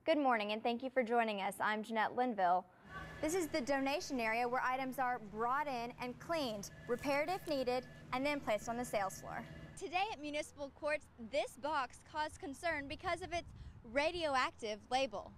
Good morning and thank you for joining us. I'm Jeanette Linville. This is the donation area where items are brought in and cleaned, repaired if needed, and then placed on the sales floor. Today at municipal courts, this box caused concern because of its radioactive label.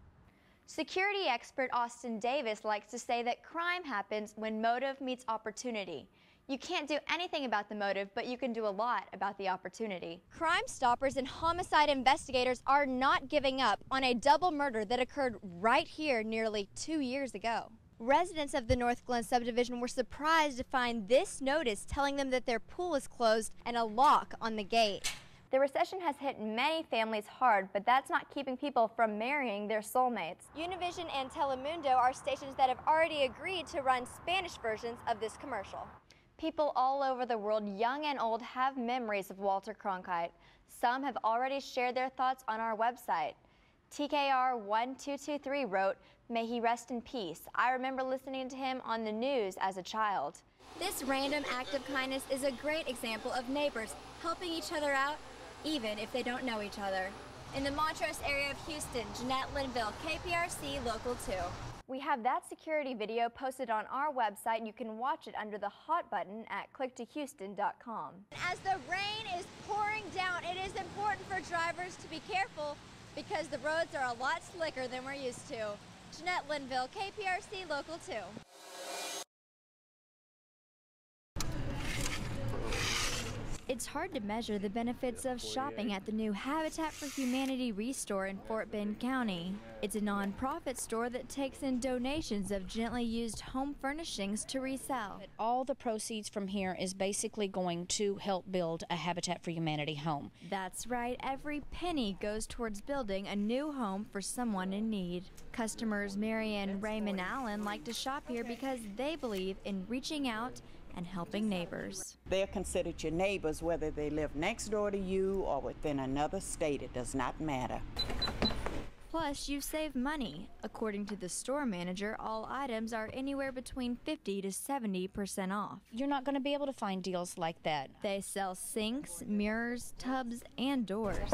Security expert Austin Davis likes to say that crime happens when motive meets opportunity. You can't do anything about the motive, but you can do a lot about the opportunity. Crime stoppers and homicide investigators are not giving up on a double murder that occurred right here nearly 2 years ago. Residents of the North Glen subdivision were surprised to find this notice telling them that their pool is closed and a lock on the gate. The recession has hit many families hard, but that's not keeping people from marrying their soulmates. Univision and Telemundo are stations that have already agreed to run Spanish versions of this commercial. People all over the world, young and old, have memories of Walter Cronkite. Some have already shared their thoughts on our website. TKR1223 wrote, "May he rest in peace. I remember listening to him on the news as a child." This random act of kindness is a great example of neighbors helping each other out, even if they don't know each other. In the Montrose area of Houston, Jeanette Linville, KPRC Local 2. We have that security video posted on our website, and you can watch it under the hot button at clicktohouston.com. As the rain is pouring down, it is important for drivers to be careful because the roads are a lot slicker than we're used to. Jeanette Linville, KPRC Local 2. It's hard to measure the benefits of shopping at the new Habitat for Humanity Restore in Fort Bend County. It's a nonprofit store that takes in donations of gently used home furnishings to resell. All the proceeds from here is basically going to help build a Habitat for Humanity home. That's right, every penny goes towards building a new home for someone in need. Customers Mary and Raymond Allen like to shop here because they believe in reaching out and helping neighbors. They're considered your neighbors whether they live next door to you or within another state. It does not matter. Plus, you save money. According to the store manager, all items are anywhere between 50 to 70% off. You're not going to be able to find deals like that. They sell sinks, mirrors, tubs, and doors.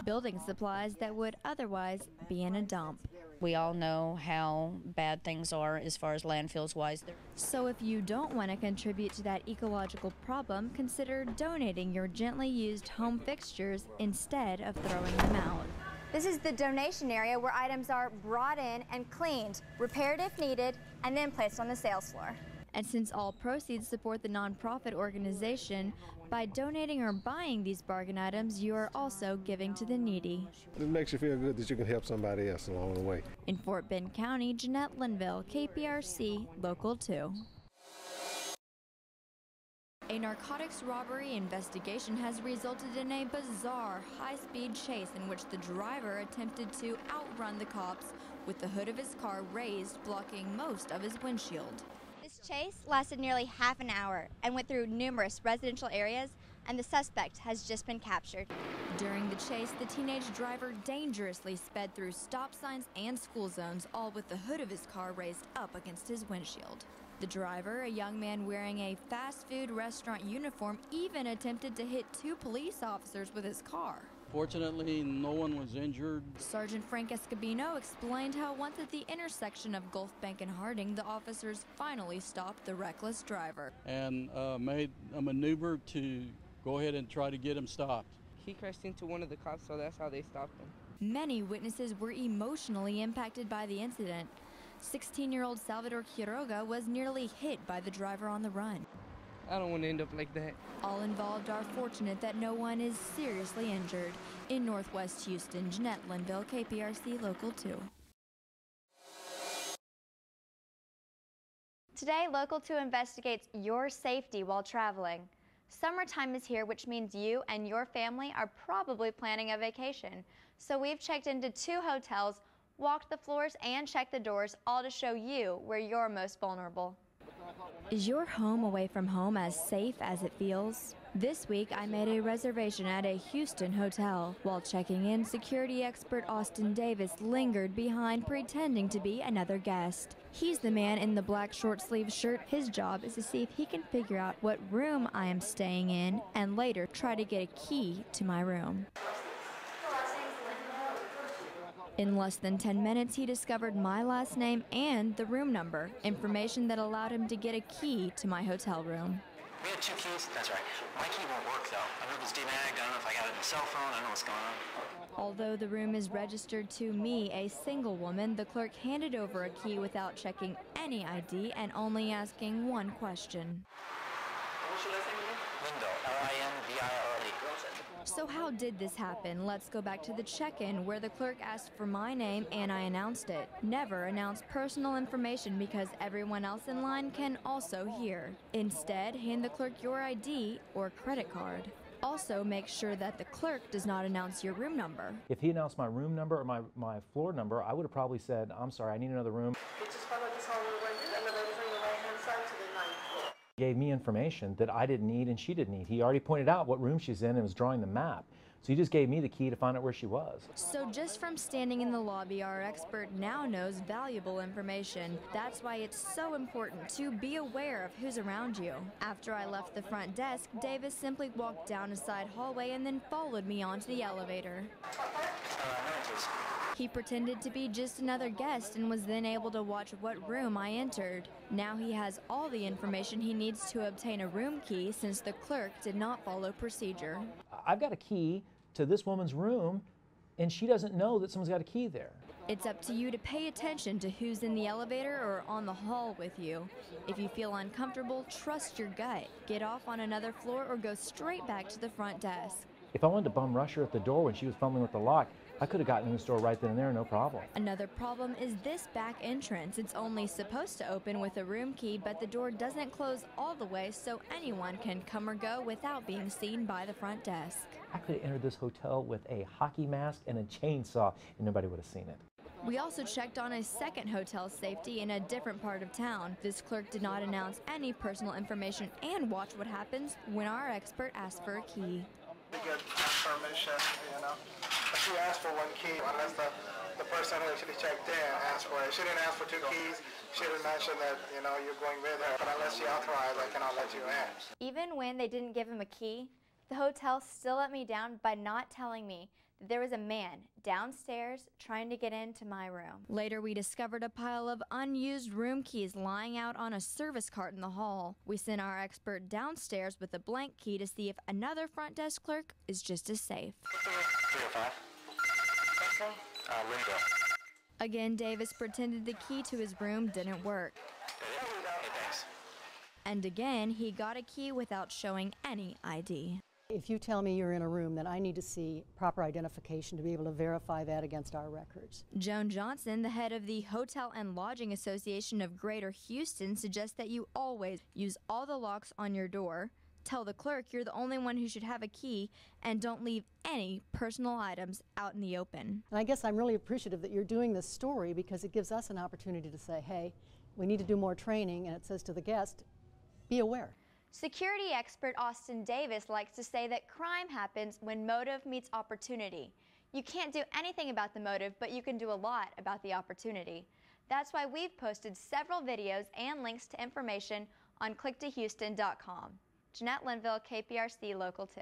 Building supplies that would otherwise be in a dump. We all know how bad things are as far as landfills wise. So if you don't want to contribute to that ecological problem, consider donating your gently used home fixtures instead of throwing them out. This is the donation area where items are brought in and cleaned, repaired if needed, and then placed on the sales floor. And since all proceeds support the nonprofit organization, by donating or buying these bargain items, you are also giving to the needy. It makes you feel good that you can help somebody else along the way. In Fort Bend County, Jeanette Linville, KPRC Local 2. A narcotics robbery investigation has resulted in a bizarre high-speed chase in which the driver attempted to outrun the cops with the hood of his car raised, blocking most of his windshield. This chase lasted nearly half an hour and went through numerous residential areas, and the suspect has just been captured. During the chase, the teenage driver dangerously sped through stop signs and school zones, all with the hood of his car raised up against his windshield. The driver, a young man wearing a fast food restaurant uniform, even attempted to hit 2 police officers with his car. Fortunately, no one was injured. Sergeant Frank Escobino explained how once at the intersection of Gulf Bank and Harding, the officers finally stopped the reckless driver. And made a maneuver to go ahead and try to get him stopped. He crashed into one of the cops, so that's how they stopped him. Many witnesses were emotionally impacted by the incident. 16-year-old Salvador Quiroga was nearly hit by the driver on the run. I don't want to end up like that. All involved are fortunate that no one is seriously injured. In Northwest Houston, Jeanette Linville, KPRC Local 2. Today, Local 2 investigates your safety while traveling. Summertime is here, which means you and your family are probably planning a vacation. So we've checked into 2 hotels, walked the floors, and checked the doors, all to show you where you're most vulnerable. Is your home away from home as safe as it feels? This week, I made a reservation at a Houston hotel. While checking in, security expert Austin Davis lingered behind, pretending to be another guest. He's the man in the black short-sleeved shirt. His job is to see if he can figure out what room I am staying in and later try to get a key to my room. In less than 10 minutes, he discovered my last name and the room number, information that allowed him to get a key to my hotel room. We had 2 keys? That's right. My key won't work, though. I don't know if it's debagged, I don't know if I got it on the cell phone, I don't know what's going on. Although the room is registered to me, a single woman, the clerk handed over a key without checking any ID and only asking one question. What's your last name again? Linville, L-I-N-V-I-L-L-E. So how did this happen? Let's go back to the check-in where the clerk asked for my name and I announced it. Never announce personal information because everyone else in line can also hear. Instead, hand the clerk your ID or credit card. Also, make sure that the clerk does not announce your room number. If he announced my room number or my floor number, I would have probably said, I'm sorry, I need another room. Just follow this hallway right here, elevator's on the right-hand side to the 9th floor. He gave me information that I didn't need and she didn't need. He already pointed out what room she's in and was drawing the map. So he just gave me the key to find out where she was. So just from standing in the lobby, our expert now knows valuable information. That's why it's so important to be aware of who's around you. After I left the front desk, Davis simply walked down a side hallway and then followed me onto the elevator. He pretended to be just another guest and was then able to watch what room I entered. Now he has all the information he needs to obtain a room key since the clerk did not follow procedure. I've got a key to this woman's room and she doesn't know that someone's got a key there. It's up to you to pay attention to who's in the elevator or on the hall with you. If you feel uncomfortable, trust your gut. Get off on another floor or go straight back to the front desk. If I wanted to bum rush her at the door when she was fumbling with the lock, I could have gotten in the store right then and there, no problem. Another problem is this back entrance. It's only supposed to open with a room key, but the door doesn't close all the way, so anyone can come or go without being seen by the front desk. I could have entered this hotel with a hockey mask and a chainsaw and nobody would have seen it. We also checked on a second hotel safety in a different part of town. This clerk did not announce any personal information and watch what happens when our expert asks for a key. To get permission, you know. She asked for 1 key unless the person who actually checked in asked for it. She didn't ask for 2 keys. She didn't mention that, you know, you're going with her. But unless she authorized, I cannot let you in. Even when they didn't give him a key, the hotel still let me down by not telling me that there was a man downstairs trying to get into my room. Later, we discovered a pile of unused room keys lying out on a service cart in the hall. We sent our expert downstairs with a blank key to see if another front desk clerk is just as safe. 305. Linville. Again, Davis pretended the key to his room didn't work. Hey, thanks. And again, he got a key without showing any ID. If you tell me you're in a room, then I need to see proper identification to be able to verify that against our records. Joan Johnson, the head of the Hotel and Lodging Association of Greater Houston, suggests that you always use all the locks on your door, tell the clerk you're the only one who should have a key, and don't leave any personal items out in the open. And I guess I'm really appreciative that you're doing this story because it gives us an opportunity to say, hey, we need to do more training, and it says to the guest, be aware. Security expert Austin Davis likes to say that crime happens when motive meets opportunity. You can't do anything about the motive, but you can do a lot about the opportunity. That's why we've posted several videos and links to information on clicktohouston.com. Jeanette Linville, KPRC Local 2.